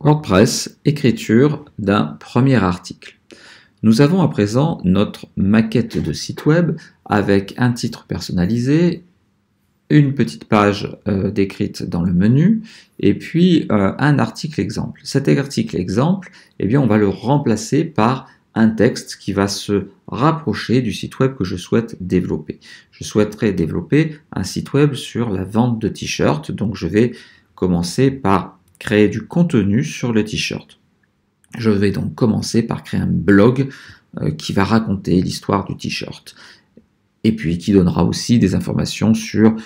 WordPress, écriture d'un premier article. Nous avons à présent notre maquette de site web avec un titre personnalisé, une petite page décrite dans le menu et puis un article exemple. Cet article exemple, eh bien, on va le remplacer par un texte qui va se rapprocher du site web que je souhaite développer. Je souhaiterais développer un site web sur la vente de t-shirts, donc je vais commencer par créer du contenu sur le t-shirt. Je vais donc commencer par créer un blog qui va raconter l'histoire du t-shirt et puis qui donnera aussi des informations sur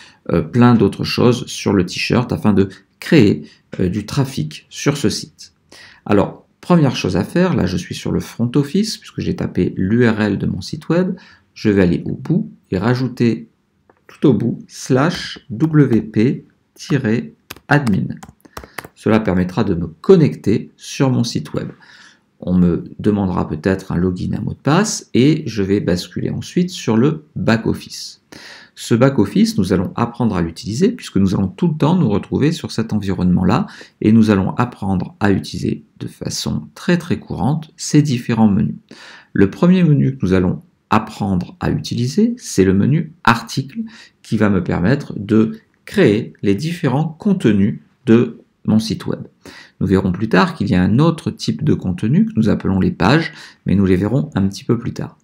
plein d'autres choses sur le t-shirt afin de créer du trafic sur ce site. Alors, première chose à faire, là je suis sur le front office puisque j'ai tapé l'URL de mon site web, je vais aller au bout et rajouter tout au bout /wp-admin. Cela permettra de me connecter sur mon site web. On me demandera peut-être un login, un mot de passe et je vais basculer ensuite sur le back-office. Ce back-office, nous allons apprendre à l'utiliser puisque nous allons tout le temps nous retrouver sur cet environnement-là et nous allons apprendre à utiliser de façon très courante ces différents menus. Le premier menu que nous allons apprendre à utiliser, c'est le menu article qui va me permettre de créer les différents contenus de mon site web. Nous verrons plus tard qu'il y a un autre type de contenu que nous appelons les pages, mais nous les verrons un petit peu plus tard.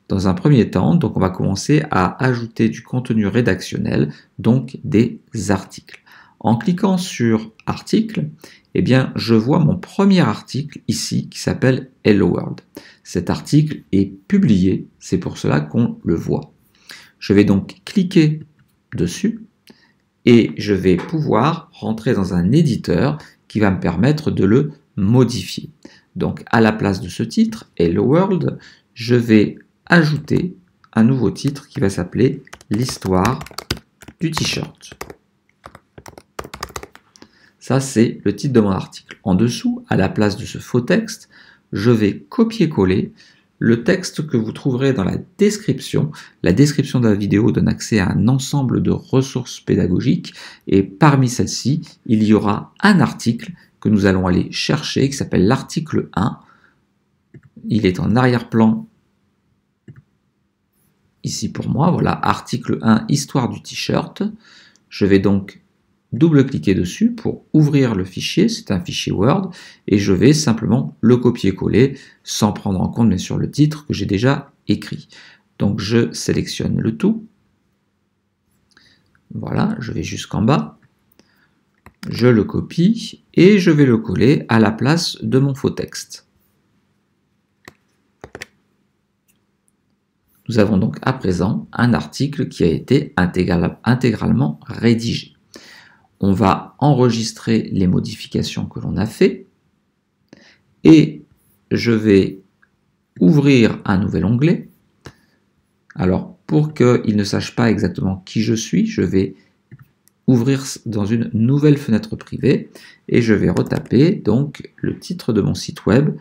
Dans un premier temps, donc on va commencer à ajouter du contenu rédactionnel, donc des articles. En cliquant sur article, eh bien, je vois mon premier article ici qui s'appelle Hello World. Cet article est publié, c'est pour cela qu'on le voit. Je vais donc cliquer dessus et je vais pouvoir rentrer dans un éditeur qui va me permettre de le modifier. Donc à la place de ce titre, Hello World, je vais ajouter un nouveau titre qui va s'appeler l'histoire du t-shirt. Ça, c'est le titre de mon article. En dessous, à la place de ce faux texte, je vais copier-coller le texte que vous trouverez dans la description. La description de la vidéo donne accès à un ensemble de ressources pédagogiques et parmi celles-ci, il y aura un article que nous allons aller chercher qui s'appelle l'article 1. Il est en arrière-plan ici pour moi. Voilà, article 1, histoire du t-shirt. Je vais donc double-cliquer dessus pour ouvrir le fichier, c'est un fichier Word, et je vais simplement le copier-coller sans prendre en compte bien sûr le titre que j'ai déjà écrit. Donc je sélectionne le tout, voilà, je vais jusqu'en bas, je le copie et je vais le coller à la place de mon faux texte. Nous avons donc à présent un article qui a été intégralement rédigé. On va enregistrer les modifications que l'on a fait et je vais ouvrir un nouvel onglet. Alors, pour qu'il ne sache pas exactement qui je suis, je vais ouvrir dans une nouvelle fenêtre privée et je vais retaper donc le titre de mon site web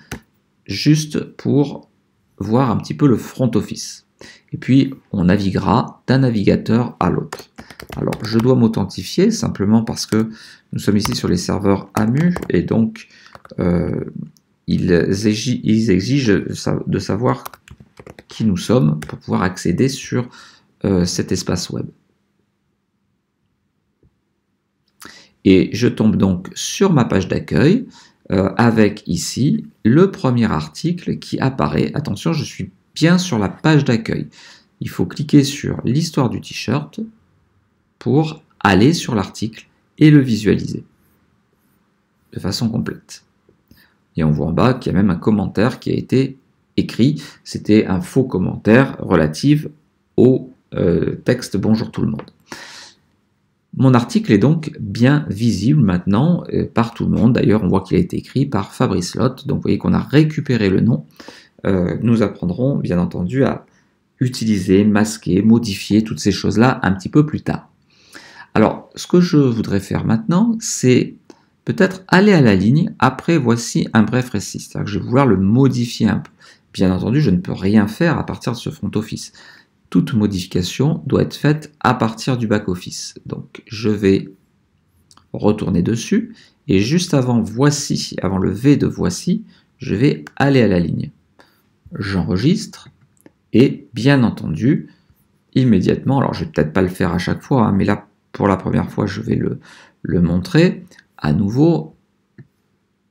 juste pour voir un petit peu le front office. Et puis, on naviguera d'un navigateur à l'autre. Alors, je dois m'authentifier simplement parce que nous sommes ici sur les serveurs AMU et donc ils exigent de savoir qui nous sommes pour pouvoir accéder sur cet espace web. Et je tombe donc sur ma page d'accueil avec ici le premier article qui apparaît. Attention, je suis bien sur la page d'accueil. Il faut cliquer sur l'histoire du t-shirt pour aller sur l'article et le visualiser de façon complète. Et on voit en bas qu'il y a même un commentaire qui a été écrit. C'était un faux commentaire relatif au texte « Bonjour tout le monde ». Mon article est donc bien visible maintenant par tout le monde. D'ailleurs, on voit qu'il a été écrit par Fabrice Lotte. Donc, vous voyez qu'on a récupéré le nom. Nous apprendrons bien entendu à utiliser, masquer, modifier toutes ces choses-là un petit peu plus tard. Alors, ce que je voudrais faire maintenant, c'est peut-être aller à la ligne. Après, voici un bref récit. C'est-à-dire que je vais vouloir le modifier un peu. Bien entendu, je ne peux rien faire à partir de ce front office. Toute modification doit être faite à partir du back-office. Donc, je vais retourner dessus et juste avant voici, avant le V de voici, je vais aller à la ligne. J'enregistre, et bien entendu, immédiatement, alors je vais peut-être pas le faire à chaque fois, hein, mais là, pour la première fois, je vais le montrer. À nouveau,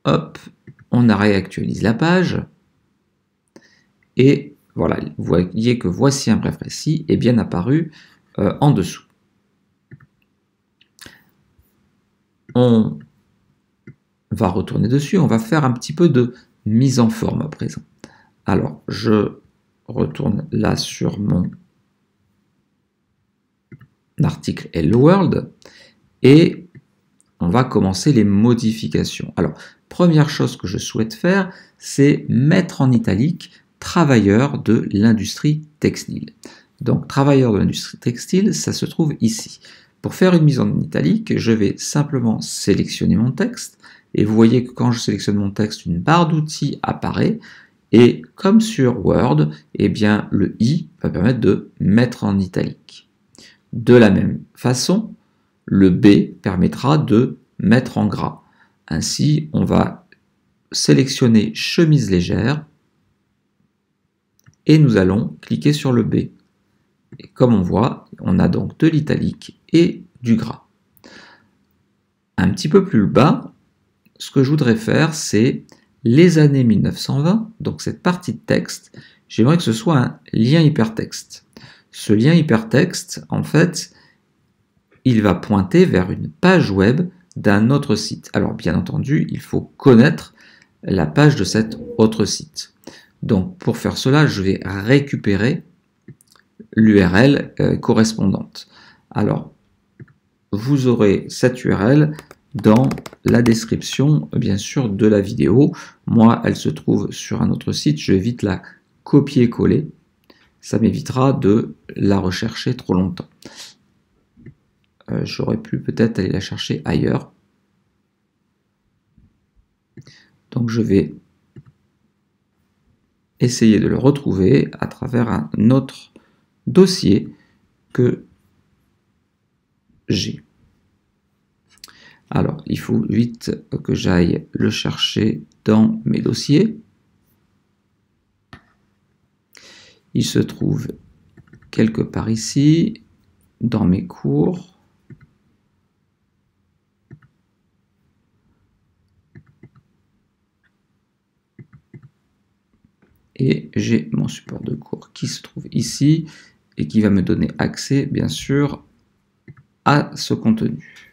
hop, on réactualise la page, et voilà, vous voyez que voici un bref récit est bien apparu en dessous. On va retourner dessus, on va faire un petit peu de mise en forme à présent. Alors, je retourne là sur mon article Hello World et on va commencer les modifications. Alors, première chose que je souhaite faire, c'est mettre en italique travailleurs de l'industrie textile. Donc, travailleurs de l'industrie textile, ça se trouve ici. Pour faire une mise en italique, je vais simplement sélectionner mon texte et vous voyez que quand je sélectionne mon texte, une barre d'outils apparaît et comme sur Word, eh bien, le I va permettre de mettre en italique. De la même façon, le B permettra de mettre en gras. Ainsi, on va sélectionner chemise légère et nous allons cliquer sur le B. Et comme on voit, on a donc de l'italique et du gras. Un petit peu plus bas, ce que je voudrais faire, c'est les années 1920, donc cette partie de texte, j'aimerais que ce soit un lien hypertexte. Ce lien hypertexte, en fait, il va pointer vers une page web d'un autre site. Alors bien entendu, il faut connaître la page de cet autre site. Donc pour faire cela, je vais récupérer l'URL correspondante. Alors, vous aurez cette URL dans la description, bien sûr, de la vidéo. Moi, elle se trouve sur un autre site. Je vais vite la copier-coller. Ça m'évitera de la rechercher trop longtemps. J'aurais pu peut-être aller la chercher ailleurs. Donc, je vais essayer de le retrouver à travers un autre dossier que j'ai. Alors, il faut vite que j'aille le chercher dans mes dossiers. Il se trouve quelque part ici, dans mes cours. Et j'ai mon support de cours qui se trouve ici et qui va me donner accès, bien sûr, à ce contenu.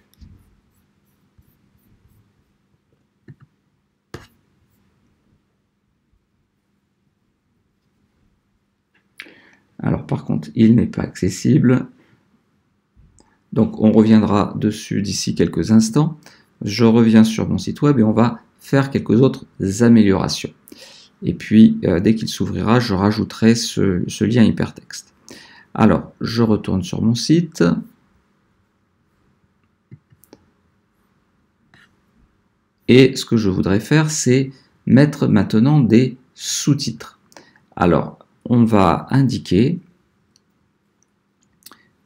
Alors par contre, il n'est pas accessible. Donc on reviendra dessus d'ici quelques instants. Je reviens sur mon site web et on va faire quelques autres améliorations. Et puis, dès qu'il s'ouvrira, je rajouterai ce lien hypertexte. Alors, je retourne sur mon site. Et ce que je voudrais faire, c'est mettre maintenant des sous-titres. Alors, on va indiquer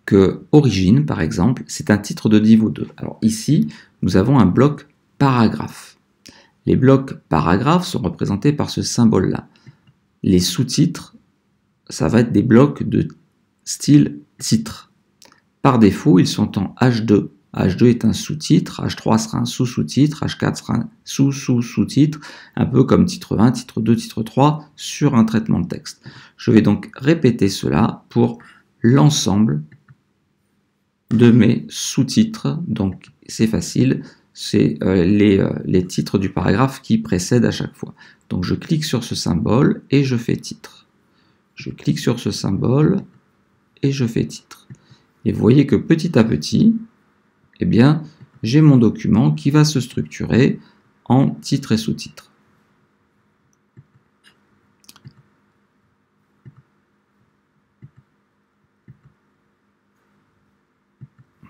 que origine, par exemple, c'est un titre de niveau 2. Alors ici, nous avons un bloc paragraphe. Les blocs paragraphes sont représentés par ce symbole-là. Les sous-titres, ça va être des blocs de style titre. Par défaut, ils sont en H2. H2 est un sous-titre, H3 sera un sous-sous-titre, H4 sera un sous-sous-sous-titre, un peu comme titre 1, titre 2, titre 3 sur un traitement de texte. Je vais donc répéter cela pour l'ensemble de mes sous-titres. Donc c'est facile, c'est les titres du paragraphe qui précèdent à chaque fois. Donc je clique sur ce symbole et je fais titre. Je clique sur ce symbole et je fais titre. Et vous voyez que petit à petit, eh bien, j'ai mon document qui va se structurer en titre et sous-titre.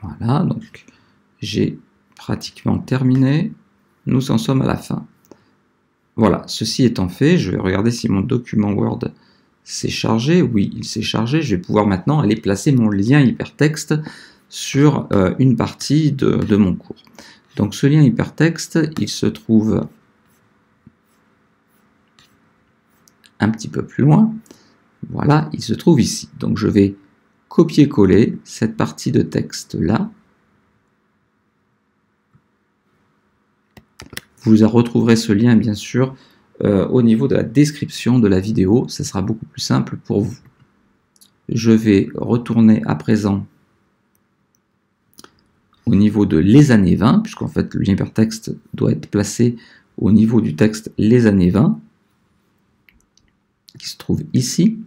Voilà, donc j'ai pratiquement terminé. Nous en sommes à la fin. Voilà, ceci étant fait, je vais regarder si mon document Word s'est chargé. Oui, il s'est chargé. Je vais pouvoir maintenant aller placer mon lien hypertexte sur une partie de mon cours. Donc ce lien hypertexte, il se trouve un petit peu plus loin. Voilà, il se trouve ici. Donc je vais copier-coller cette partie de texte là. Vous retrouverez ce lien bien sûr au niveau de la description de la vidéo. Ça sera beaucoup plus simple pour vous. Je vais retourner à présent au niveau de les années 20, puisqu'en fait le lien hypertexte doit être placé au niveau du texte les années 20, qui se trouve ici.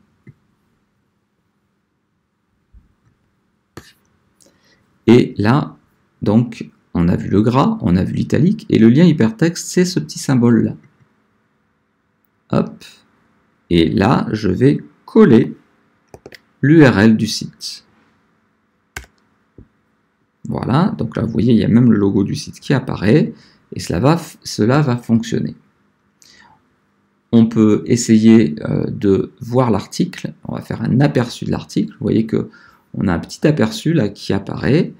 Et là, donc, on a vu le gras, on a vu l'italique, et le lien hypertexte, c'est ce petit symbole-là. Hop. Et là, je vais coller l'URL du site. Voilà, donc là, vous voyez, il y a même le logo du site qui apparaît, et cela va fonctionner. On peut essayer de voir l'article. On va faire un aperçu de l'article. Vous voyez qu'on a un petit aperçu là qui apparaît,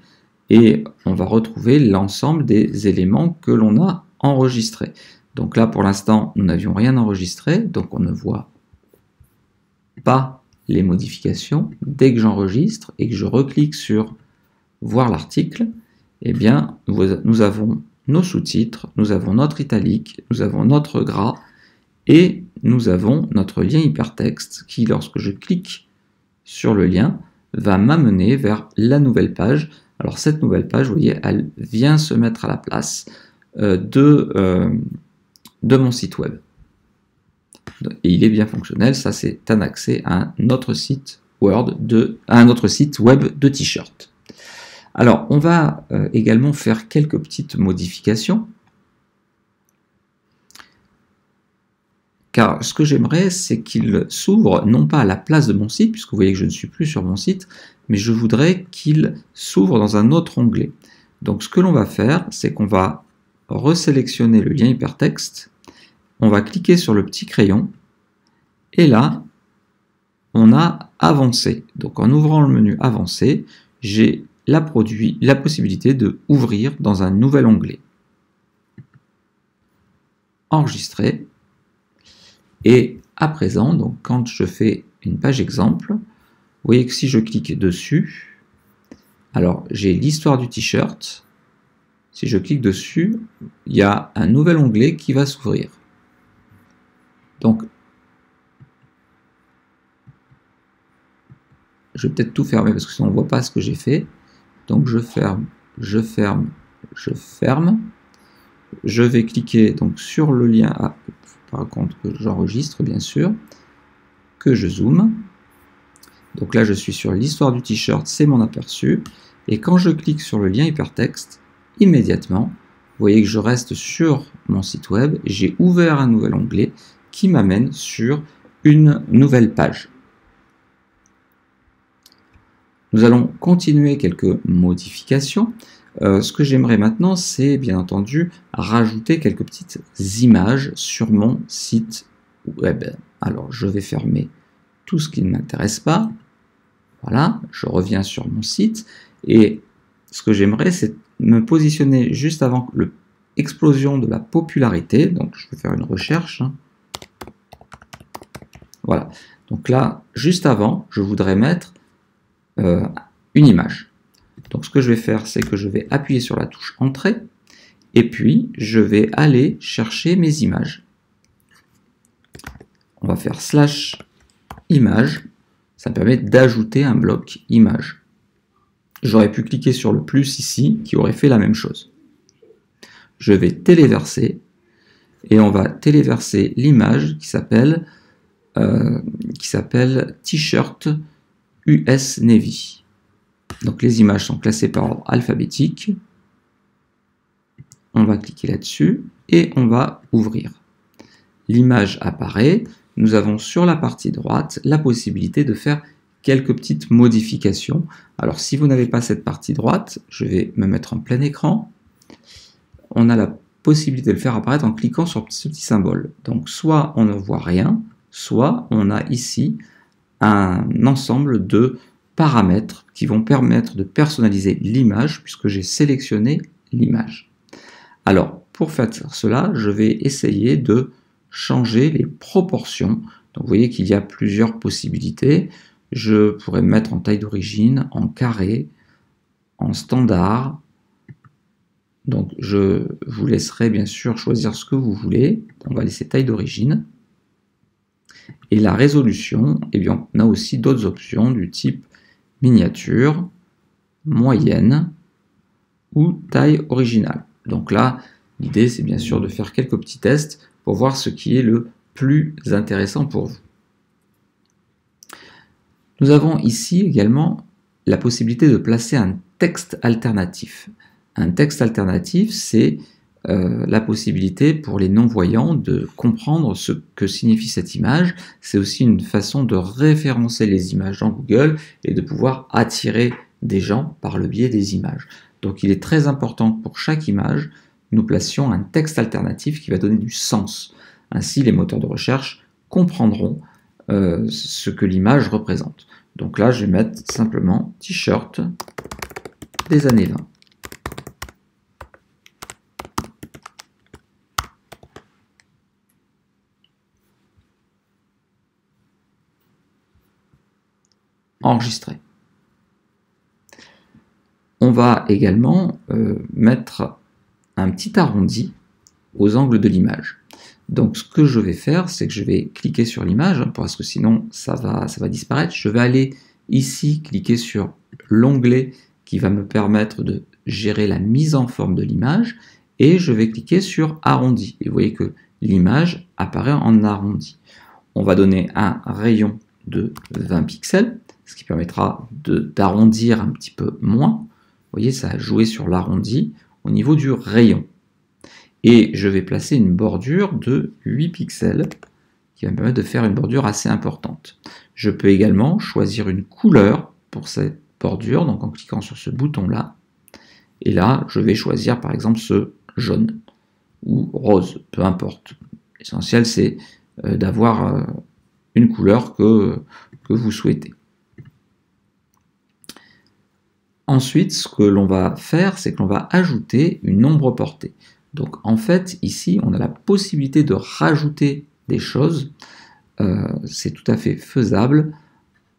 et on va retrouver l'ensemble des éléments que l'on a enregistrés. Donc là, pour l'instant, nous n'avions rien enregistré, donc on ne voit pas les modifications. Dès que j'enregistre et que je reclique sur voir l'article, eh bien, nous avons nos sous-titres, nous avons notre italique, nous avons notre gras, et nous avons notre lien hypertexte qui, lorsque je clique sur le lien, va m'amener vers la nouvelle page. Alors cette nouvelle page, vous voyez, elle vient se mettre à la place de mon site web. Et il est bien fonctionnel, ça c'est un accès à un autre site Word, à un autre site web de t-shirt. Alors on va également faire quelques petites modifications. Car ce que j'aimerais, c'est qu'il s'ouvre non pas à la place de mon site, puisque vous voyez que je ne suis plus sur mon site, mais je voudrais qu'il s'ouvre dans un autre onglet. Donc ce que l'on va faire, c'est qu'on va resélectionner le lien hypertexte, on va cliquer sur le petit crayon, et là, on a avancé. Donc en ouvrant le menu avancé, j'ai la possibilité de ouvrir dans un nouvel onglet. Enregistrer. Et à présent, donc quand je fais une page exemple, vous voyez que si je clique dessus, alors j'ai l'histoire du t-shirt. Si je clique dessus, il y a un nouvel onglet qui va s'ouvrir. Donc, je vais peut-être tout fermer parce que sinon on ne voit pas ce que j'ai fait. Donc je ferme, je ferme, je ferme. Je vais cliquer donc sur le lien. Ah, par contre que j'enregistre bien sûr, que je zoome. Donc là je suis sur l'histoire du t-shirt, c'est mon aperçu. Et quand je clique sur le lien hypertexte, immédiatement, vous voyez que je reste sur mon site web, j'ai ouvert un nouvel onglet qui m'amène sur une nouvelle page. Nous allons continuer quelques modifications. Ce que j'aimerais maintenant, c'est bien entendu rajouter quelques petites images sur mon site web. Alors, je vais fermer tout ce qui ne m'intéresse pas. Voilà, je reviens sur mon site. Et ce que j'aimerais, c'est me positionner juste avant l'explosion de la popularité. Donc, je vais faire une recherche. Voilà. Donc là, juste avant, je voudrais mettre une image. Donc ce que je vais faire, c'est que je vais appuyer sur la touche Entrée, et puis je vais aller chercher mes images. On va faire /image, ça me permet d'ajouter un bloc image. J'aurais pu cliquer sur le plus ici, qui aurait fait la même chose. Je vais téléverser, et on va téléverser l'image qui s'appelle T-shirt US Navy. Donc les images sont classées par ordre alphabétique. On va cliquer là-dessus et on va ouvrir. L'image apparaît. Nous avons sur la partie droite la possibilité de faire quelques petites modifications. Alors si vous n'avez pas cette partie droite, je vais me mettre en plein écran. On a la possibilité de le faire apparaître en cliquant sur ce petit symbole. Donc soit on ne voit rien, soit on a ici un ensemble de paramètres qui vont permettre de personnaliser l'image puisque j'ai sélectionné l'image. Alors, pour faire cela, je vais essayer de changer les proportions. Donc, vous voyez qu'il y a plusieurs possibilités. Je pourrais me mettre en taille d'origine, en carré, en standard. Donc, je vous laisserai bien sûr choisir ce que vous voulez. On va laisser taille d'origine. Et la résolution, eh bien, on a aussi d'autres options du type miniature, moyenne ou taille originale. Donc là, l'idée, c'est bien sûr de faire quelques petits tests pour voir ce qui est le plus intéressant pour vous. Nous avons ici également la possibilité de placer un texte alternatif. Un texte alternatif, c'est la possibilité pour les non-voyants de comprendre ce que signifie cette image. C'est aussi une façon de référencer les images dans Google et de pouvoir attirer des gens par le biais des images. Donc il est très important que pour chaque image, nous placions un texte alternatif qui va donner du sens. Ainsi, les moteurs de recherche comprendront ce que l'image représente. Donc là, je vais mettre simplement t-shirt des années 20. Enregistrer. On va également mettre un petit arrondi aux angles de l'image. Donc ce que je vais faire, c'est que je vais cliquer sur l'image, parce que sinon ça va disparaître. Je vais aller ici cliquer sur l'onglet qui va me permettre de gérer la mise en forme de l'image, et je vais cliquer sur arrondi. Et vous voyez que l'image apparaît en arrondi. On va donner un rayon de 20 pixels, ce qui permettra d'arrondir un petit peu moins. Vous voyez, ça a joué sur l'arrondi au niveau du rayon. Et je vais placer une bordure de 8 pixels qui va me permettre de faire une bordure assez importante. Je peux également choisir une couleur pour cette bordure, donc en cliquant sur ce bouton-là. Et là, je vais choisir par exemple ce jaune ou rose, peu importe. L'essentiel, c'est d'avoir une couleur que vous souhaitez. Ensuite, ce que l'on va faire, c'est que l'on va ajouter une ombre portée. Donc en fait, ici, on a la possibilité de rajouter des choses. C'est tout à fait faisable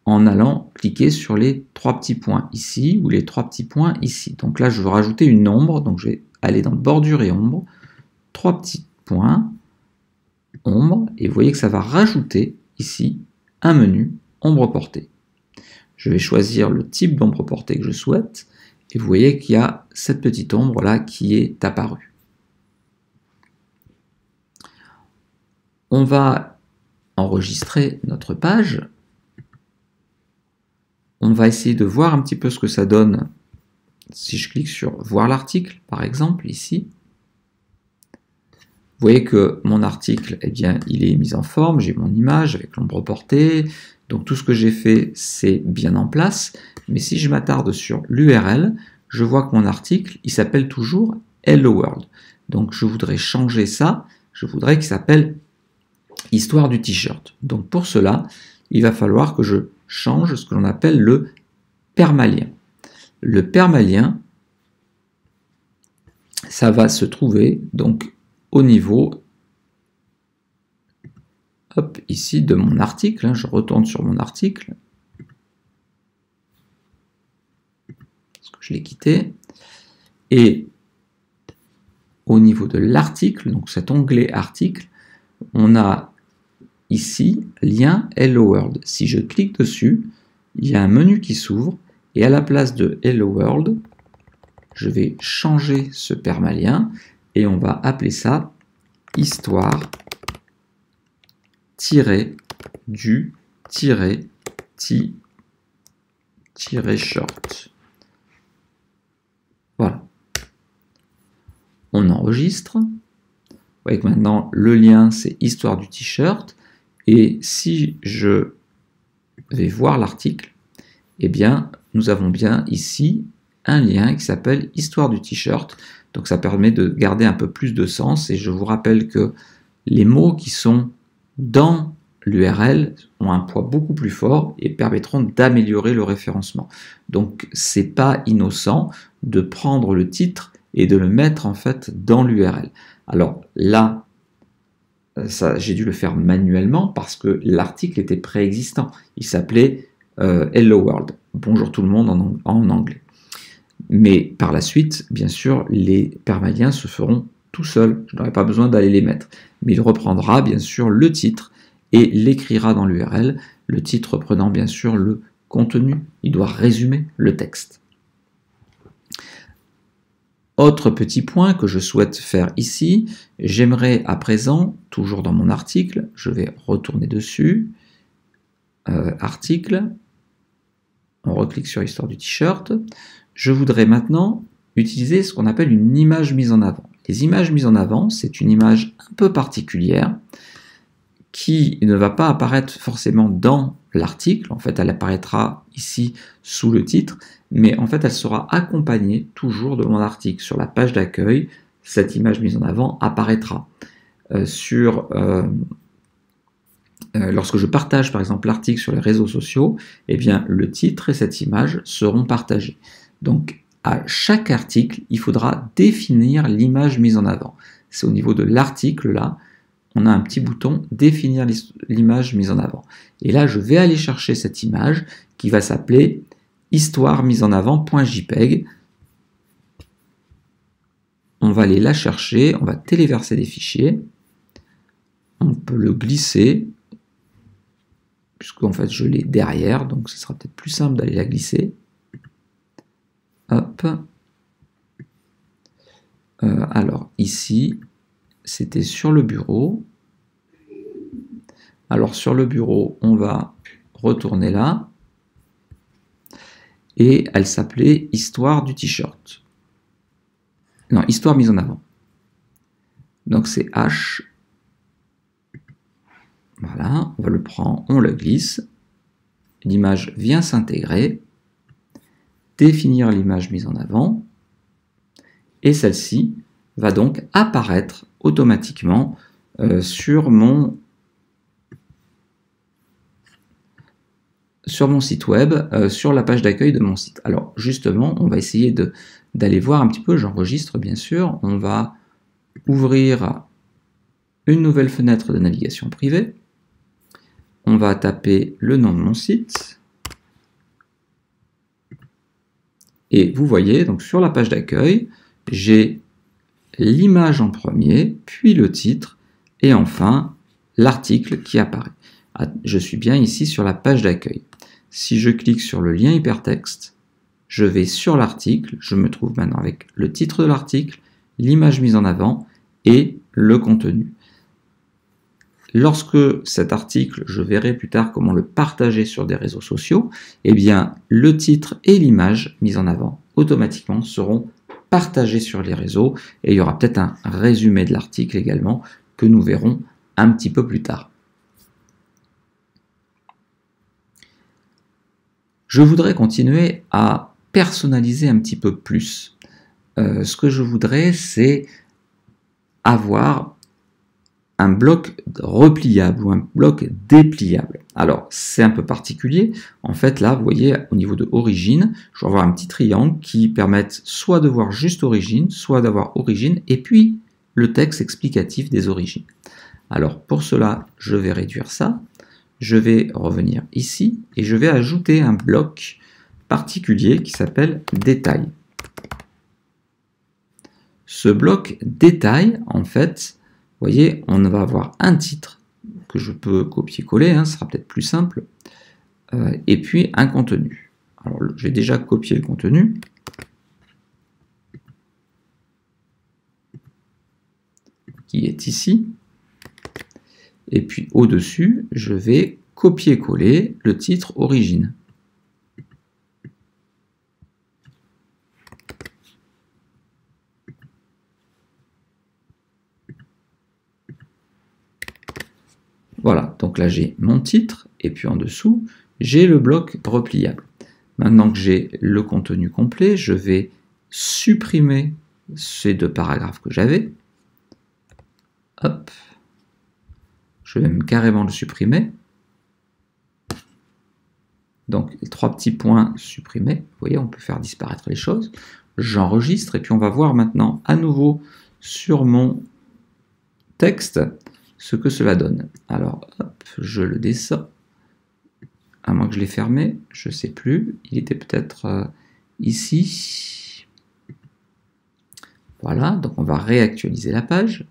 en allant cliquer sur les 3 petits points ici ou les 3 petits points ici. Donc là, je veux rajouter une ombre. Donc je vais aller dans bordure et ombre, 3 petits points, ombre, et vous voyez que ça va rajouter ici un menu ombre portée. Je vais choisir le type d'ombre portée que je souhaite, et vous voyez qu'il y a cette petite ombre là qui est apparue. On va enregistrer notre page. On va essayer de voir un petit peu ce que ça donne si je clique sur voir l'article, par exemple, ici. Vous voyez que mon article, eh bien, il est mis en forme, j'ai mon image avec l'ombre portée, donc tout ce que j'ai fait, c'est bien en place. Mais si je m'attarde sur l'URL, je vois que mon article, il s'appelle toujours Hello World. Donc je voudrais changer ça, je voudrais qu'il s'appelle Histoire du t-shirt. Donc pour cela, il va falloir que je change ce que l'on appelle le permalien. Le permalien, ça va se trouver donc au niveau ici de mon article. Je retourne sur mon article parce que je l'ai quitté, et au niveau de l'article, donc cet onglet article, on a ici lien Hello World. Si je clique dessus, il y a un menu qui s'ouvre, et à la place de Hello World, je vais changer ce permalien et on va appeler ça histoire du short. Voilà. On enregistre. Vous voyez que maintenant le lien c'est histoire du t-shirt, et si je vais voir l'article, eh bien nous avons bien ici un lien qui s'appelle histoire du t-shirt. Donc ça permet de garder un peu plus de sens, et je vous rappelle que les mots qui sont dans l'URL ont un poids beaucoup plus fort et permettront d'améliorer le référencement. Donc c'est pas innocent de prendre le titre et de le mettre en fait dans l'URL. Alors là, j'ai dû le faire manuellement parce que l'article était préexistant. Il s'appelait Hello World, bonjour tout le monde en anglais. Mais par la suite, bien sûr, les permaliens se feront tout seuls. Je n'aurai pas besoin d'aller les mettre. Mais il reprendra bien sûr le titre et l'écrira dans l'URL. Le titre reprenant bien sûr le contenu. Il doit résumer le texte. Autre petit point que je souhaite faire ici, j'aimerais à présent, toujours dans mon article, je vais retourner dessus, article, on reclique sur Histoire du t-shirt, je voudrais maintenant utiliser ce qu'on appelle une image mise en avant. Les images mises en avant, c'est une image un peu particulière qui ne va pas apparaître forcément dans l'article, en fait elle apparaîtra ici sous le titre, mais en fait elle sera accompagnée toujours de mon article. Sur la page d'accueil, cette image mise en avant apparaîtra. Lorsque je partage par exemple l'article sur les réseaux sociaux, eh bien le titre et cette image seront partagés. Donc à chaque article, il faudra définir l'image mise en avant. C'est au niveau de l'article là, on a un petit bouton définir l'image mise en avant. Et là, je vais aller chercher cette image qui va s'appeler histoire mise en avant.jpg. On va aller la chercher, on va téléverser des fichiers. On peut le glisser, puisqu'en fait je l'ai derrière, donc ce sera peut-être plus simple d'aller la glisser. Hop. Alors ici, c'était sur le bureau. Alors sur le bureau, on va retourner là. Et elle s'appelait Histoire du t-shirt. Non, Histoire mise en avant. Donc c'est H. Voilà, on va le prendre, on le glisse. L'image vient s'intégrer. Définir l'image mise en avant. Et celle-ci va donc apparaître automatiquement sur mon site web, sur la page d'accueil de mon site. Alors justement, on va essayer d'aller voir un petit peu, j'enregistre bien sûr, on va ouvrir une nouvelle fenêtre de navigation privée, on va taper le nom de mon site, et vous voyez, donc sur la page d'accueil, j'ai l'image en premier, puis le titre, et enfin l'article qui apparaît. Je suis bien ici sur la page d'accueil. Si je clique sur le lien hypertexte, je vais sur l'article, je me trouve maintenant avec le titre de l'article, l'image mise en avant et le contenu. Lorsque cet article, je verrai plus tard comment le partager sur des réseaux sociaux, eh bien le titre et l'image mise en avant automatiquement seront partagés sur les réseaux et il y aura peut-être un résumé de l'article également que nous verrons un petit peu plus tard. Je voudrais continuer à personnaliser un petit peu plus. Ce que je voudrais, c'est avoir un bloc repliable ou un bloc dépliable. Alors, c'est un peu particulier. En fait, là, vous voyez, au niveau de origine, je vais avoir un petit triangle qui permette soit de voir juste origine, soit d'avoir origine, et puis le texte explicatif des origines. Alors, pour cela, je vais réduire ça. Je vais revenir ici et je vais ajouter un bloc particulier qui s'appelle détail. Ce bloc détail, en fait, vous voyez, on va avoir un titre que je peux copier-coller, ce sera peut-être plus simple, et puis un contenu. Alors, j'ai déjà copié le contenu. Qui est ici. Et puis au-dessus, je vais copier-coller le titre origine. Voilà, donc là j'ai mon titre, et puis en dessous, j'ai le bloc repliable. Maintenant que j'ai le contenu complet, je vais supprimer ces deux paragraphes que j'avais. Hop. Je vais même carrément le supprimer. Donc, les trois petits points supprimés. Vous voyez, on peut faire disparaître les choses. j'enregistre, et puis on va voir maintenant à nouveau sur mon texte ce que cela donne. Alors, hop, je le descends, à moins que je l'ai fermé, je ne sais plus, il était peut-être ici. Voilà, donc on va réactualiser la page.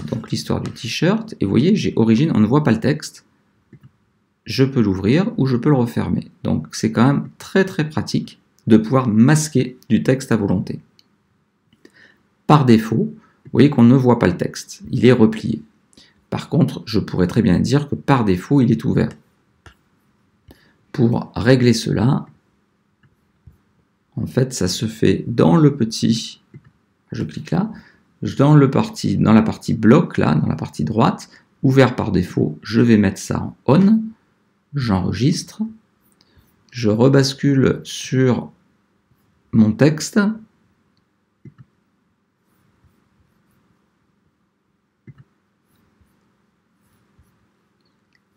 Donc l'histoire du t-shirt, et vous voyez, j'ai origine, on ne voit pas le texte, je peux l'ouvrir ou je peux le refermer. Donc c'est quand même très très pratique de pouvoir masquer du texte à volonté. Par défaut, vous voyez qu'on ne voit pas le texte, il est replié. Par contre, je pourrais très bien dire que par défaut, il est ouvert. Pour régler cela, en fait, ça se fait dans le petit, je clique là, dans la partie bloc, là, dans la partie droite, ouvert par défaut, je vais mettre ça en on, j'enregistre, je rebascule sur mon texte,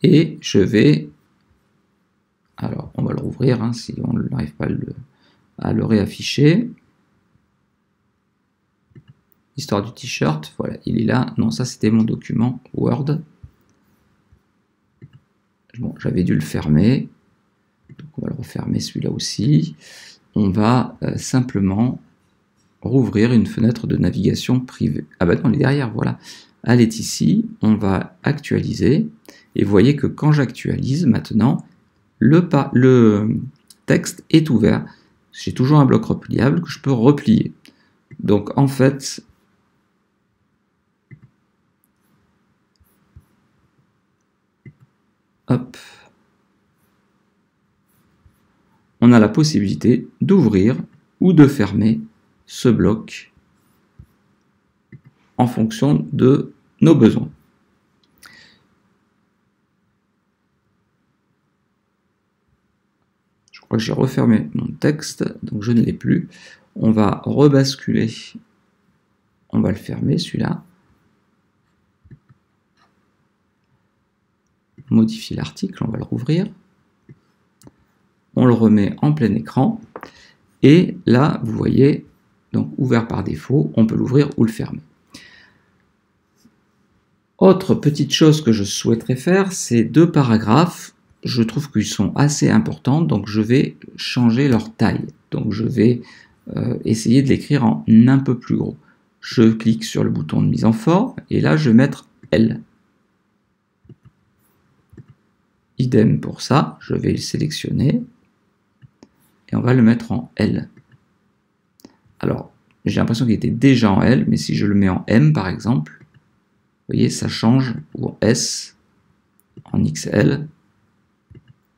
et je vais, alors on va le rouvrir hein, si on n'arrive pas à le réafficher. Histoire du t-shirt, voilà, il est là. Non, ça c'était mon document Word. Bon, j'avais dû le fermer. Donc on va le refermer celui-là aussi. On va simplement rouvrir une fenêtre de navigation privée. Ah bah non, elle est derrière, voilà. Elle est ici, on va actualiser. Et vous voyez que quand j'actualise maintenant, le texte est ouvert. J'ai toujours un bloc repliable que je peux replier. Donc en fait, hop, on a la possibilité d'ouvrir ou de fermer ce bloc en fonction de nos besoins. Je crois que j'ai refermé mon texte, donc je ne l'ai plus. On va rebasculer, on va le fermer celui-là. Modifier l'article, on va le rouvrir. On le remet en plein écran. Et là, vous voyez, donc ouvert par défaut, on peut l'ouvrir ou le fermer. Autre petite chose que je souhaiterais faire, c'est 2 paragraphes. Je trouve qu'ils sont assez importants, donc je vais changer leur taille. Donc je vais essayer de l'écrire en un peu plus gros. Je clique sur le bouton de mise en forme, et là je vais mettre L. Idem pour ça, je vais le sélectionner, et on va le mettre en L. Alors, j'ai l'impression qu'il était déjà en L, mais si je le mets en M par exemple, vous voyez, ça change, ou en S, en XL,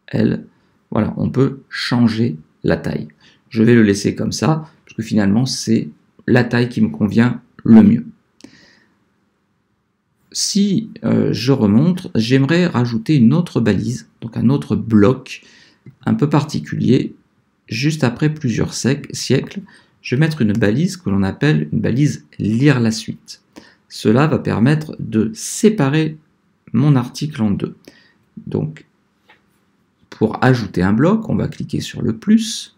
L, voilà, on peut changer la taille. Je vais le laisser comme ça, parce que finalement, c'est la taille qui me convient le mieux. Si je remonte, j'aimerais rajouter une autre balise, donc un autre bloc un peu particulier, juste après plusieurs siècles. Je vais mettre une balise que l'on appelle une balise lire la suite. Cela va permettre de séparer mon article en deux. Donc, pour ajouter un bloc, on va cliquer sur le plus,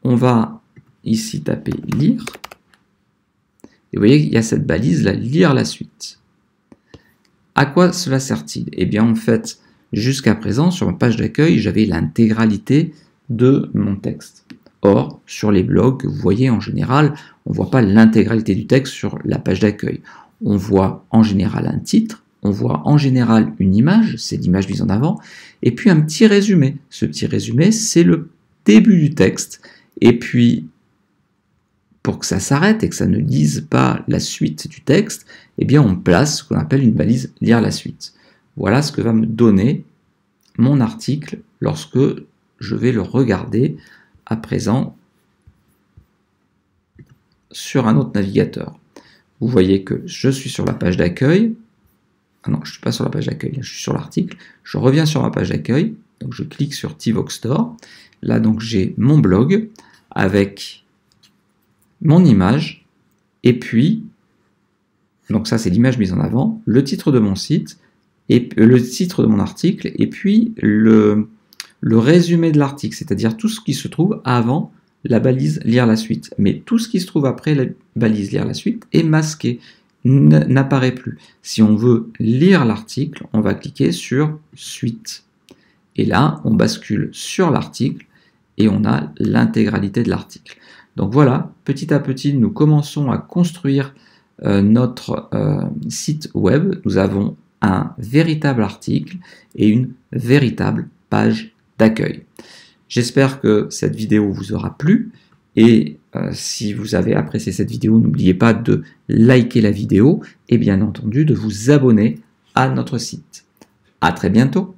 on va ici taper lire, et vous voyez qu'il y a cette balise là, lire la suite. À quoi cela sert-il? Eh bien en fait, jusqu'à présent, sur ma page d'accueil, j'avais l'intégralité de mon texte. Or, sur les blogs, vous voyez en général, on ne voit pas l'intégralité du texte sur la page d'accueil. On voit en général un titre, on voit en général une image, c'est l'image mise en avant, et puis un petit résumé. Ce petit résumé, c'est le début du texte, et puis pour que ça s'arrête et que ça ne lise pas la suite du texte, eh bien on place ce qu'on appelle une balise lire la suite. Voilà ce que va me donner mon article lorsque je vais le regarder à présent sur un autre navigateur. Vous voyez que je suis sur la page d'accueil. Ah non, je ne suis pas sur la page d'accueil, je suis sur l'article. Je reviens sur ma page d'accueil, donc je clique sur Tivox Store. Là donc j'ai mon blog avec mon image, et puis, donc ça c'est l'image mise en avant, le titre de mon site, et le titre de mon article, et puis le résumé de l'article, c'est-à-dire tout ce qui se trouve avant la balise lire la suite. Mais tout ce qui se trouve après la balise lire la suite est masqué, n'apparaît plus. Si on veut lire l'article, on va cliquer sur suite. Et là, on bascule sur l'article et on a l'intégralité de l'article. Donc voilà, petit à petit, nous commençons à construire notre site web. Nous avons un véritable article et une véritable page d'accueil. J'espère que cette vidéo vous aura plu et si vous avez apprécié cette vidéo, n'oubliez pas de liker la vidéo et bien entendu de vous abonner à notre site. À très bientôt.